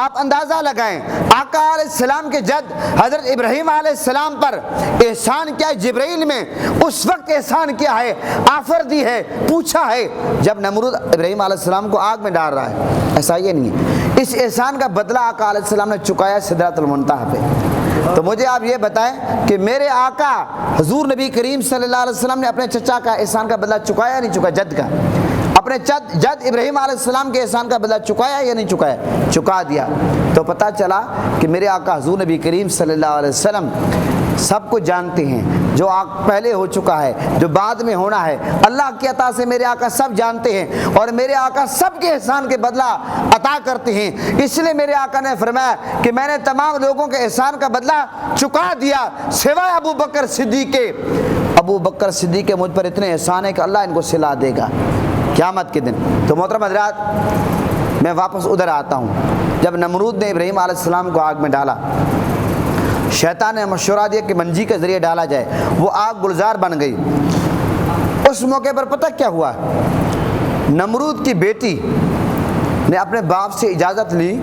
آپ اندازہ لگائیں آقا علیہ السلام کے جد حضرت ابراہیم علیہ السلام پر احسان کیا ہے جبرائیل میں، اس وقت احسان کیا ہے، آفر دی ہے، پوچھا ہے جب نمرود ابراہیم علیہ السلام کو آگ میں ڈال رہا ہے۔ ایسا یہ نہیں ہے، اس احسان کا بدلہ آقا علیہ السلام نے چکایا سدرۃ المنتہا پہ۔ تو مجھے آپ یہ بتائیں کہ میرے آقا حضور نبی کریم صلی اللہ علیہ وسلم نے اپنے چچا کا احسان کا بدلہ چکایا یا نہیں چکایا؟ جد کا، اپنے جد ابراہیم علیہ السلام کے احسان کا بدلہ چکایا یا نہیں چکایا؟ چکا دیا۔ تو پتہ چلا کہ میرے آقا حضور نبی کریم صلی اللہ علیہ وسلم سب کو جانتے ہیں، جو پہلے ہو چکا ہے، جو بعد میں ہونا ہے، اللہ کی عطا سے میرے آقا سب جانتے ہیں، اور میرے آقا سب کے احسان کے بدلہ عطا کرتے ہیں۔ اس لیے میرے آقا نے فرمایا کہ میں نے تمام لوگوں کے احسان کا بدلہ چکا دیا سوائے ابو بکر صدیق کے۔ ابو بکر صدیق کے مجھ پر اتنے احسان ہے کہ اللہ ان کو صلا دے گا قیامت کے دن۔ تو محترم حضرات، میں واپس ادھر آتا ہوں۔ جب نمرود نے ابراہیم علیہ السلام کو آگ میں ڈالا، شیطان نے مشورہ دیا کہ منجی کے ذریعے ڈالا جائے، وہ آگ گلزار بن گئی۔ اس موقع پر پتہ کیا ہوا؟ نمرود کی بیٹی نے اپنے باپ سے اجازت لی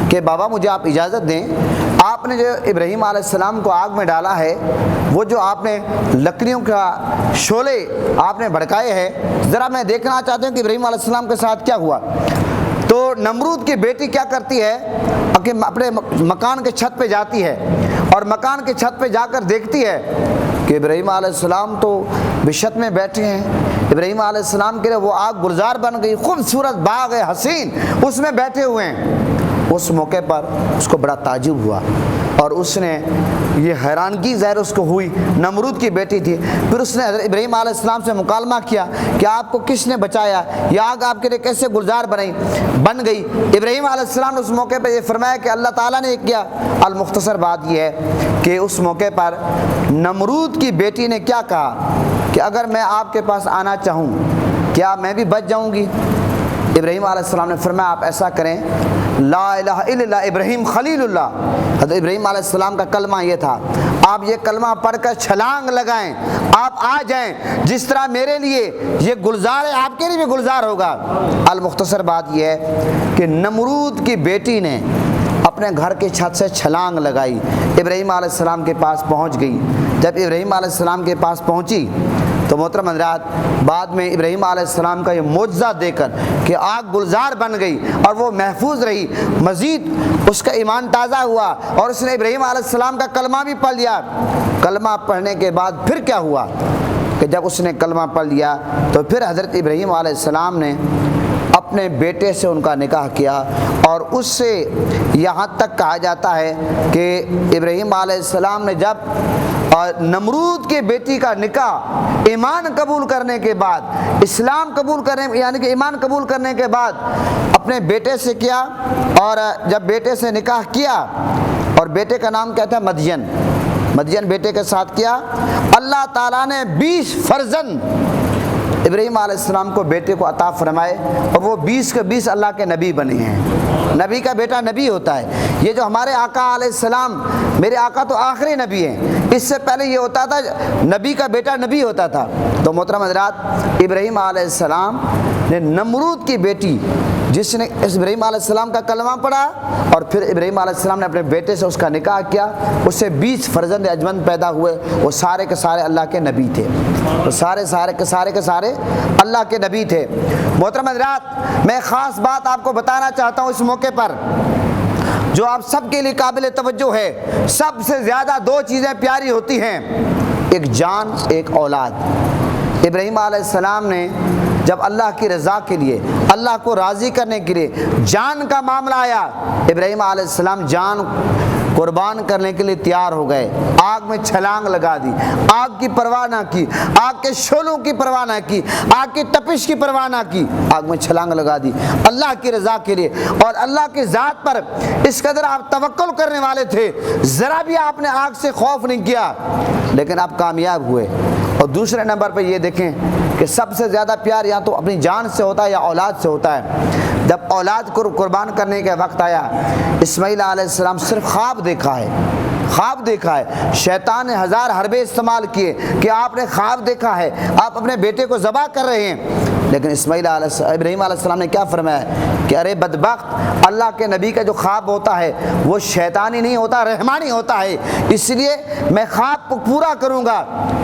کہ بابا مجھے آپ اجازت دیں، آپ نے جو ابراہیم علیہ السلام کو آگ میں ڈالا ہے، وہ جو آپ نے لکڑیوں کا شعلے آپ نے بھڑکائے ہیں، ذرا میں دیکھنا چاہتا ہوں کہ ابراہیم علیہ السلام کے ساتھ کیا ہوا۔ تو نمرود کی بیٹی کیا کرتی ہے کہ اپنے مکان کے چھت پہ جاتی ہے، اور مکان کے چھت پہ جا کر دیکھتی ہے کہ ابراہیم علیہ السلام تو بشت میں بیٹھے ہیں، ابراہیم علیہ السلام کے لیے وہ آگ گلزار بن گئی، خوبصورت باغ ہے حسین، اس میں بیٹھے ہوئے ہیں۔ اس موقع پر اس کو بڑا تعجب ہوا، اور اس نے یہ حیرانگی ظاہر اس کو ہوئی، نمرود کی بیٹی تھی۔ پھر اس نے حضرت ابراہیم علیہ السلام سے مکالمہ کیا کہ آپ کو کس نے بچایا، یہ آگ آپ کے لیے کیسے گلزار بن گئی؟ ابراہیم علیہ السلام نے اس موقع پر یہ فرمایا کہ اللہ تعالیٰ نے کیا۔ المختصر بات یہ ہے کہ اس موقع پر نمرود کی بیٹی نے کیا کہا کہ اگر میں آپ کے پاس آنا چاہوں کیا میں بھی بچ جاؤں گی؟ ابراہیم علیہ السلام نے فرمایا آپ ایسا کریں، لا الہ الا اللہ ابراہیم خلیل اللہ۔ حضرت ابراہیم علیہ السلام کا کلمہ یہ تھا، آپ یہ کلمہ پڑھ کر چھلانگ لگائیں، آپ آ جائیں، جس طرح میرے لیے یہ گلزار ہے آپ کے لیے بھی گلزار ہوگا۔ المختصر بات یہ ہے کہ نمرود کی بیٹی نے اپنے گھر کے چھت سے چھلانگ لگائی، ابراہیم علیہ السلام کے پاس پہنچ گئی۔ جب ابراہیم علیہ السلام کے پاس پہنچی تو محترم حضرات، بعد میں ابراہیم علیہ السلام کا یہ معجزہ دے کر کہ آگ گلزار بن گئی اور وہ محفوظ رہی، مزید اس کا ایمان تازہ ہوا، اور اس نے ابراہیم علیہ السلام کا کلمہ بھی پڑھ لیا۔ کلمہ پڑھنے کے بعد پھر کیا ہوا کہ جب اس نے کلمہ پڑھ لیا تو پھر حضرت ابراہیم علیہ السلام نے اپنے بیٹے سے ان کا نکاح کیا، اور اس سے یہاں تک کہا جاتا ہے کہ ابراہیم علیہ السلام نے جب نمرود کے بیٹی کا نکاح ایمان قبول کرنے کے بعد، اسلام قبول کرنے یعنی کہ ایمان قبول کرنے کے بعد اپنے بیٹے سے کیا، اور جب بیٹے سے نکاح کیا اور بیٹے کا نام کیا تھا؟ مدین بیٹے کے ساتھ کیا، اللہ تعالیٰ نے 20 فرزند ابراہیم علیہ السلام کو بیٹے کو عطا فرمائے، اور وہ 20 کے 20 اللہ کے نبی بنے ہیں۔ نبی کا بیٹا نبی ہوتا ہے۔ یہ جو ہمارے آقا علیہ السلام، میرے آقا تو آخری نبی ہیں، اس سے پہلے یہ ہوتا تھا نبی کا بیٹا نبی ہوتا تھا۔ تو محترم حضرات، ابراہیم علیہ السلام نے نمرود کی بیٹی جس نے ابراہیم علیہ السلام کا کلمہ پڑھا، اور پھر ابراہیم علیہ السلام نے اپنے بیٹے سے اس کا نکاح کیا، اس سے 20 فرزند اجمند پیدا ہوئے، وہ سارے کے سارے اللہ کے نبی تھے، وہ سارے کے سارے اللہ کے نبی تھے۔ محترم حضرات، میں خاص بات آپ کو بتانا چاہتا ہوں اس موقع پر جو آپ سب کے لیے قابل توجہ ہے۔ سب سے زیادہ 2 چیزیں پیاری ہوتی ہیں، ایک جان، ایک اولاد۔ ابراہیم علیہ السلام نے جب اللہ کی رضا کے لیے، اللہ کو راضی کرنے کے لیے جان کا معاملہ آیا، ابراہیم علیہ السلام جان قربان کرنے کے لیے تیار ہو گئے، آگ میں چھلانگ لگا دی، آگ کی پرواہ نہ کی، آگ کے شعلوں کی پرواہ نہ کی، آگ کی تپش کی پرواہ نہ کی، آگ میں چھلانگ لگا دی اللہ کی رضا کے لیے۔ اور اللہ کی ذات پر اس قدر آپ توکل کرنے والے تھے، ذرا بھی آپ نے آگ سے خوف نہیں کیا، لیکن آپ کامیاب ہوئے۔ اور دوسرے نمبر پہ یہ دیکھیں کہ سب سے زیادہ پیار یا تو اپنی جان سے ہوتا ہے یا اولاد سے ہوتا ہے۔ جب اولاد کو قربان کرنے کا وقت آیا، اسماعیل علیہ السلام صرف خواب دیکھا ہے، شیطان نے 1000 حربے استعمال کیے کہ آپ نے خواب دیکھا ہے، آپ اپنے بیٹے کو ذبح کر رہے ہیں۔ لیکن ابراہیم علیہ السلام نے کیا فرمایا کہ ارے بدبخت، اللہ کے نبی کا جو خواب ہوتا ہے وہ شیطانی نہیں ہوتا، رحمانی ہوتا ہے، اس لیے میں خواب کو پورا کروں گا۔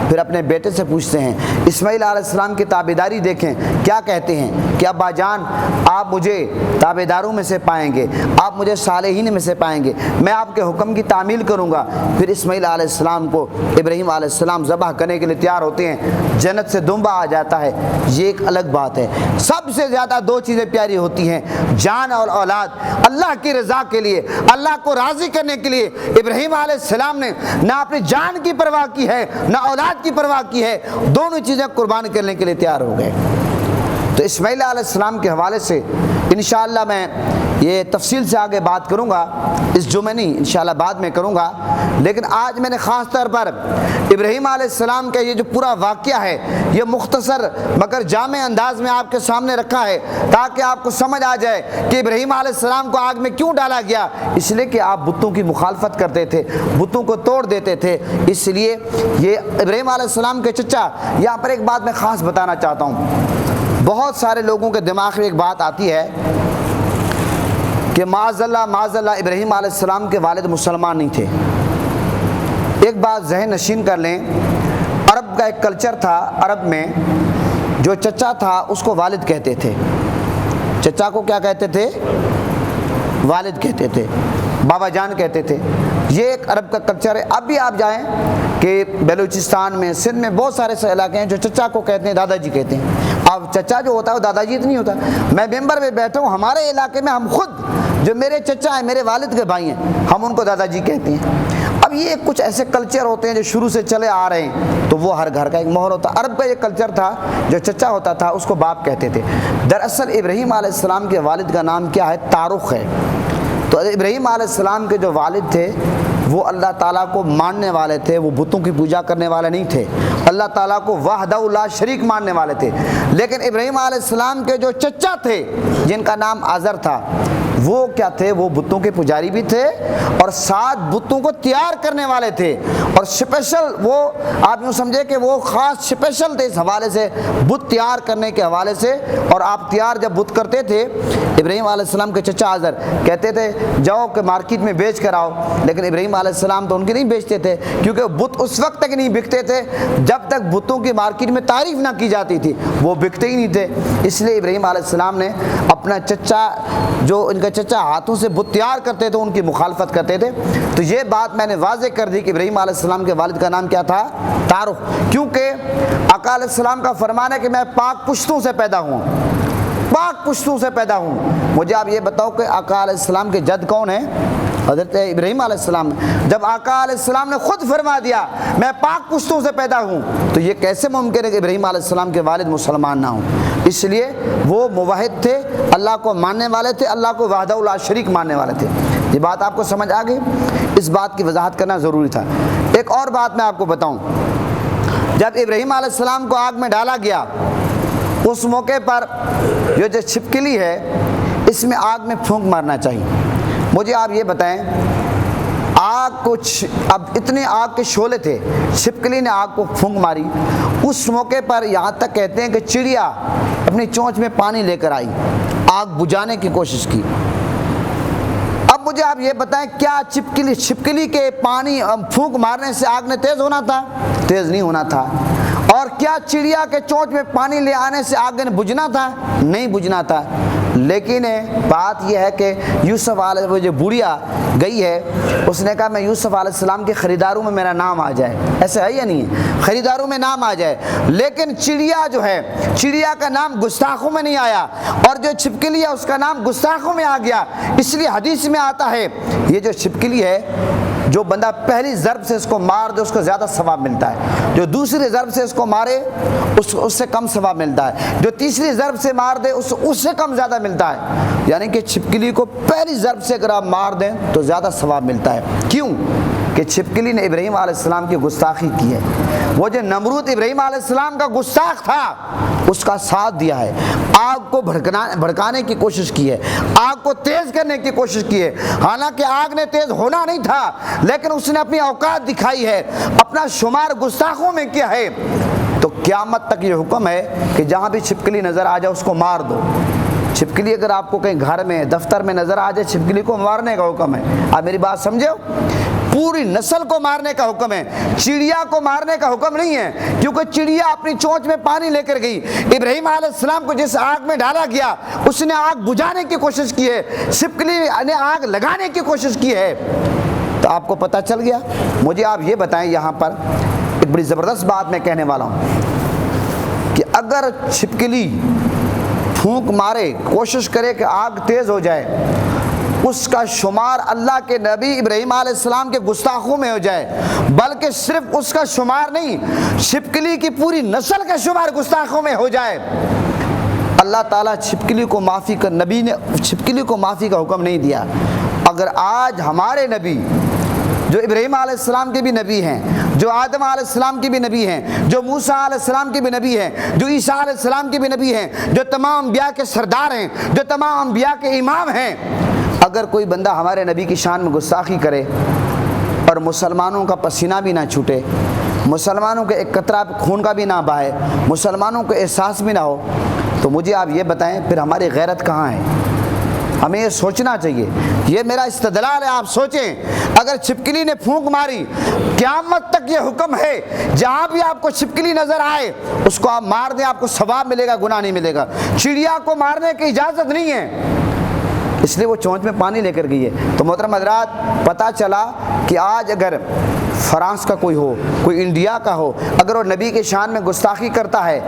پھر اپنے بیٹے سے پوچھتے ہیں، اسماعیل علیہ السلام کی تابعداری دیکھیں، کیا کہتے ہیں کہ ابا جان آپ مجھے تابعداروں میں سے پائیں گے، آپ مجھے صالحین میں سے پائیں گے، میں آپ کے حکم کی تعمیل کروں گا۔ پھر اسماعیل علیہ السلام کو ابراہیم علیہ السلام ذبح کرنے کے لیے تیار ہوتے ہیں، جنت سے دمبا آ جاتا ہے، یہ ایک الگ بات ہے۔ سب سے زیادہ دو چیزیں پیاری ہوتی ہیں، جان اور اولاد۔ اللہ کی رضا کے لیے، اللہ کو راضی کرنے کے لیے ابراہیم علیہ السلام نے نہ اپنی جان کی پرواہ کی ہے نہ اولاد کی پرواہ کی ہے، دونوں چیزیں قربان کرنے کے لیے تیار ہو گئے۔ تو اسماعیل علیہ السلام کے حوالے سے انشاءاللہ میں یہ تفصیل سے آگے بات کروں گا، اس جمعے نہیں، انشاءاللہ بعد میں کروں گا، لیکن آج میں نے خاص طور پر ابراہیم علیہ السلام کا یہ جو پورا واقعہ ہے یہ مختصر مگر جامع انداز میں آپ کے سامنے رکھا ہے تاکہ آپ کو سمجھ آ جائے کہ ابراہیم علیہ السلام کو آگ میں کیوں ڈالا گیا۔ اس لیے کہ آپ بتوں کی مخالفت کرتے تھے، بتوں کو توڑ دیتے تھے، اس لیے یہ ابراہیم علیہ السلام کے چچا۔ یہاں پر ایک بات میں خاص بتانا چاہتا ہوں، بہت سارے لوگوں کے دماغ میں ایک بات آتی ہے کہ معاذ اللہ ابراہیم علیہ السلام کے والد مسلمان نہیں تھے۔ ایک بات ذہن نشین کر لیں، عرب کا ایک کلچر تھا، عرب میں جو چچا تھا اس کو والد کہتے تھے، چچا کو کیا کہتے تھے؟ والد کہتے تھے، بابا جان کہتے تھے۔ یہ ایک عرب کا کلچر ہے۔ اب بھی آپ جائیں کہ بلوچستان میں، سندھ میں بہت سارے ایسے علاقے ہیں جو چچا کو کہتے ہیں دادا جی کہتے ہیں۔ اب چچا جو ہوتا ہے وہ دادا جی تو نہیں ہوتا۔ میں ممبر میں بیٹھا ہوں، ہمارے علاقے میں ہم خود جو میرے چچا ہیں، میرے والد کے بھائی ہیں، ہم ان کو دادا جی کہتے ہیں۔ اب یہ کچھ ایسے کلچر ہوتے ہیں جو شروع سے چلے آ رہے ہیں، تو وہ ہر گھر کا ایک مہر ہوتا ہے۔ عرب کا یہ کلچر تھا، جو چچا ہوتا تھا اس کو باپ کہتے تھے۔ دراصل ابراہیم علیہ السلام کے والد کا نام کیا ہے؟ تارخ ہے۔ تو ابراہیم علیہ السلام کے جو والد تھے وہ اللہ تعالیٰ کو ماننے والے تھے، وہ بتوں کی پوجا کرنے والے نہیں تھے، اللہ تعالیٰ کو وحدہ لا شریک ماننے والے تھے۔ لیکن ابراہیم علیہ السلام کے جو چچا تھے جن کا نام آزر تھا، وہ کیا تھے؟ وہ بتوں کے پجاری بھی تھے اور ساتھ بتوں کو تیار کرنے والے تھے، اور اسپیشل وہ آپ یوں سمجھے کہ وہ خاص اسپیشل تھے اس حوالے سے، بت تیار کرنے کے حوالے سے۔ اور آپ تیار جب بت کرتے تھے، ابراہیم علیہ السلام کے چچا آزر کہتے تھے جاؤ کہ مارکیٹ میں بیچ کر آؤ، لیکن ابراہیم علیہ السلام تو ان کی نہیں بیچتے تھے، کیونکہ بت اس وقت تک نہیں بکتے تھے جب تک بتوں کی مارکیٹ میں تعریف نہ کی جاتی تھی، وہ بکتے ہی نہیں تھے۔ اس لیے ابراہیم علیہ السلام نے اپنا چچا، جو ان کا چچا ہاتھوں سے بت تیار کرتے تھے، ان کی مخالفت کرتے تھے۔ تو یہ بات میں نے واضح کر دی کہ ابراہیم علیہ السلام کے والد کا نام کیا تھا؟ تارخ، کیونکہ آقا علیہ السلام کا فرمان ہے کہ میں پاک پشتوں سے پیدا ہوں، پاک پشتوں سے پیدا ہوں۔ مجھے آپ یہ بتاؤ کہ آقا علیہ السلام کے جد کون ہیں؟ حضرت ابراہیم علیہ السلام۔ جب آقا علیہ السلام نے خود فرما دیا میں پاک پشتوں سے پیدا ہوں، تو یہ کیسے ممکن ہے کہ ابراہیم علیہ السلام کے والد مسلمان نہ ہوں؟ اس لیے وہ موحد تھے، اللہ کو ماننے والے تھے، اللہ کو وحدہ لا شریک ماننے والے تھے۔ یہ بات آپ کو سمجھ آ گئی؟ اس بات کی وضاحت کرنا ضروری تھا۔ ایک اور بات میں آپ کو بتاؤں، جب ابراہیم علیہ السلام کو آگ میں ڈالا گیا، اس موقع پر یہ جو چھپکلی ہے اس میں آگ میں پھونک مارنا چاہیے۔ مجھے آپ یہ بتائیں، آگ کچھ اب اتنے آگ کے شعلے تھے، چھپکلی نے آگ کو پھونک ماری، اس موقع پر یہاں تک کہتے ہیں کہ چڑیا اپنی چونچ میں پانی لے کر آئی، آگ بجھانے کی کوشش کی۔ اب مجھے آپ یہ بتائیں، کیا چھپکلی کے پانی پھونک مارنے سے آگ نے تیز ہونا تھا؟ تیز نہیں ہونا تھا۔ اور کیا چڑیا کے چونچ میں پانی لے آنے سے آگ نے بجھنا تھا؟ نہیں بجھنا تھا۔ لیکن بات یہ ہے کہ یوسف علیہ وہ جو بڑھیا گئی ہے، اس نے کہا میں یوسف علیہ السلام کے خریداروں میں میرا نام آ جائے، ایسے ہے یا نہیں ہے؟ خریداروں میں نام آ جائے۔ لیکن چڑیا جو ہے، چڑیا کا نام گستاخوں میں نہیں آیا، اور جو چھپکلی ہے اس کا نام گستاخوں میں آ گیا۔ اس لیے حدیث میں آتا ہے یہ جو چھپکلی ہے، جو بندہ پہلی ضرب سے اس کو مار دے اس کو زیادہ ثواب ملتا ہے، جو دوسری ضرب سے اس کو مارے اس سے کم ثواب ملتا ہے، جو تیسری ضرب سے مار دے اس سے کم زیادہ ملتا ہے۔ یعنی کہ چھپکلی کو پہلی ضرب سے اگر آپ مار دیں تو زیادہ ثواب ملتا ہے۔ کیوں؟ کہ چھپکلی نے ابراہیم علیہ السلام کی گستاخی کی ہے۔ وہ جو نمرود ابراہیم علیہ السلام کا گستاخ تھا اس کا ساتھ دیا ہے، آگ کو بھڑکانے کی کوشش کی ہے، آگ کو تیز کرنے کی کوشش کی ہے۔ حالانکہ آگ نے تیز ہونا نہیں تھا، لیکن اس نے اپنی اوقات دکھائی ہے، اپنا شمار گستاخوں میں کیا ہے۔ تو قیامت تک یہ حکم ہے کہ جہاں بھی چھپکلی نظر آ جائے اس کو مار دو۔ چھپکلی اگر آپ کو کہیں گھر میں دفتر میں نظر آ جائے، چھپکلی کو مارنے کا حکم ہے۔ آپ میری بات سمجھے ہو؟ پوری نسل کو مارنے کا حکم ہے، چڑیا کو مارنے کا حکم نہیں ہے، کیونکہ چڑیا اپنی چونچ میں پانی لے کر گئی۔ ابراہیم علیہ السلام کو جس آگ میں ڈالا گیا اس نے آگ بجھانے کی کوشش کی ہے، چھپکلی نے آگ لگانے کی کوشش کی ہے۔ تو آپ کو پتہ چل گیا۔ مجھے آپ یہ بتائیں، یہاں پر ایک بڑی زبردست بات میں کہنے والا ہوں کہ اگر چھپکلی پھونک مارے، کوشش کرے کہ آگ تیز ہو جائے، اس کا شمار اللہ کے نبی ابراہیم علیہ السلام کے گستاخوں میں ہو جائے، بلکہ صرف اس کا شمار نہیں، چھپکلی کی پوری نسل کا شمار گستاخوں میں ہو جائے، اللہ تعالیٰ چھپکلی کو معافی کر، نبی نے چھپکلی کو معافی کا حکم نہیں دیا۔ اگر آج ہمارے نبی جو ابراہیم علیہ السلام کے بھی نبی ہیں، جو آدم علیہ السلام کے بھی نبی ہیں، جو موسیٰ علیہ السلام کے بھی نبی ہیں، جو عیسیٰ علیہ السلام کے بھی نبی ہیں، جو تمام انبیاء کے سردار ہیں، جو تمام انبیاء کے امام ہیں، اگر کوئی بندہ ہمارے نبی کی شان میں گستاخی کرے اور مسلمانوں کا پسینہ بھی نہ چھوٹے، مسلمانوں کے ایک قطرہ خون کا بھی نہ بہے، مسلمانوں کو احساس بھی نہ ہو، تو مجھے آپ یہ بتائیں پھر ہماری غیرت کہاں ہے؟ ہمیں یہ سوچنا چاہیے۔ یہ میرا استدلال ہے، آپ سوچیں۔ اگر چھپکلی نے پھونک ماری، قیامت تک یہ حکم ہے جہاں بھی آپ کو چھپکلی نظر آئے اس کو آپ مار دیں، آپ کو ثواب ملے گا، گناہ نہیں ملے گا۔ چڑیا کو مارنے کی اجازت نہیں ہے، اس لیے وہ چونچ میں پانی لے کر گئی ہے۔ تو محترم حضرات، پتہ چلا کہ آج اگر فرانس کا کوئی ہو، کوئی انڈیا کا ہو، اگر وہ نبی کے شان میں گستاخی کرتا ہے،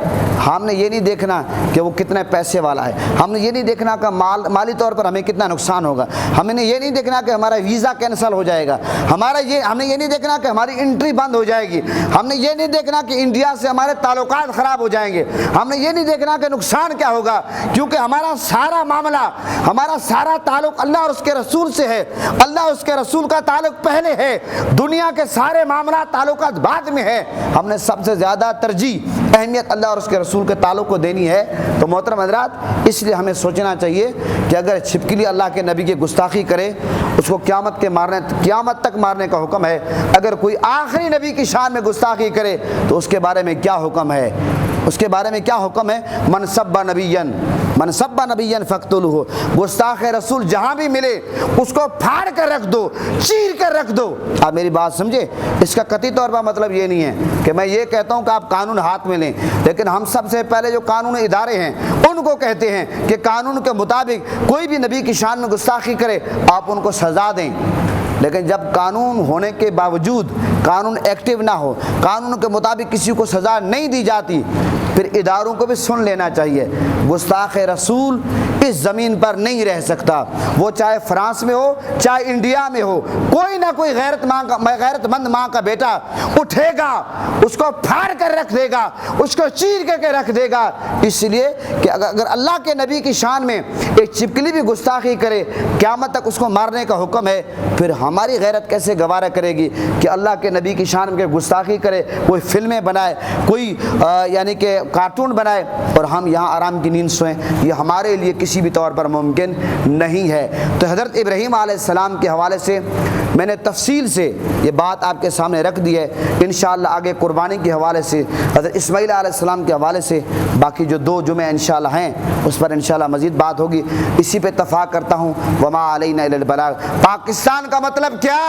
ہم نے یہ نہیں دیکھنا کہ وہ کتنے پیسے والا ہے، ہم نے یہ نہیں دیکھنا کہ مالی طور پر ہمیں کتنا نقصان ہوگا، ہم نے یہ نہیں دیکھنا کہ ہمارا ویزا کینسل ہو جائے گا، ہم نے یہ نہیں دیکھنا کہ ہماری انٹری بند ہو جائے گی، ہم نے یہ نہیں دیکھنا کہ انڈیا سے ہمارے تعلقات خراب ہو جائیں گے، ہم نے یہ نہیں دیکھنا کہ نقصان کیا ہوگا، کیونکہ ہمارا سارا معاملہ، ہمارا سارا تعلق اللہ اور اس کے رسول سے ہے۔ اللہ اور اس کے رسول کا تعلق پہلے ہے، دنیا کے سارے معاملات تعلقات بعد میں ہے۔ ہم نے سب سے زیادہ ترجیح، اہمیت اللہ اور اس کے رسول کے تعلق کو دینی ہے۔ تو محترم حضرات، اس لیے ہمیں سوچنا چاہیے کہ اگر چھپکلی اللہ کے نبی کی گستاخی کرے اس کو قیامت تک مارنے کا حکم ہے۔ اگر کوئی آخری نبی کی شان میں گستاخی کرے تو اس کے بارے میں کیا حکم ہے؟ اس کے بارے میں کیا حکم ہے؟ من سب نبیًا فاقتلوہ، گستاخ رسول جہاں بھی ملے اس کو پھاڑ کر رکھ دو، چیر کر رکھ دو۔ آپ میری بات سمجھے؟ اس کا قطعی طور پر مطلب یہ نہیں ہے کہ میں یہ کہتا ہوں کہ آپ قانون ہاتھ میں لیں، لیکن ہم سب سے پہلے جو قانون ادارے ہیں ان کو کہتے ہیں کہ قانون کے مطابق کوئی بھی نبی کی شان میں گستاخی کرے آپ ان کو سزا دیں۔ لیکن جب قانون ہونے کے باوجود قانون ایکٹیو نہ ہو، قانون کے مطابق کسی کو سزا نہیں دی جاتی، پھر اداروں کو بھی سن لینا چاہیے۔ گستاخ رسول اس زمین پر نہیں رہ سکتا، وہ چاہے فرانس میں ہو چاہے انڈیا میں ہو، کوئی نہ کوئی غیرت مند ماں کا بیٹا اٹھے گا، اس کو پھاڑ کر رکھ دے گا، اس کو چیر کر کے رکھ دے گا۔ اس لیے کہ اگر اللہ کے نبی کی شان میں ایک چھپکلی بھی گستاخی کرے قیامت تک اس کو مارنے کا حکم ہے، پھر ہماری غیرت کیسے گوارا کرے گی کہ اللہ کے نبی کی شان میں گستاخی کرے، کوئی فلمیں بنائے، کوئی یعنی کہ کارٹون بنائے اور ہم یہاں آرام کی نیند سوئیں؟ یہ ہمارے لیے کسی بھی طور پر ممکن نہیں ہے۔ تو حضرت ابراہیم علیہ السلام کے حوالے سے میں نے تفصیل سے یہ بات آپ کے سامنے رکھ دی ہے۔ انشاءاللہ آگے قربانی کے حوالے سے، حضرت اسماعیل علیہ السلام کے حوالے سے باقی جو 2 جمعے انشاءاللہ ہیں اس پر انشاءاللہ مزید بات ہوگی۔ اسی پہ اتفاق کرتا ہوں، وما علینا الا البلاغ۔ پاکستان کا مطلب کیا؟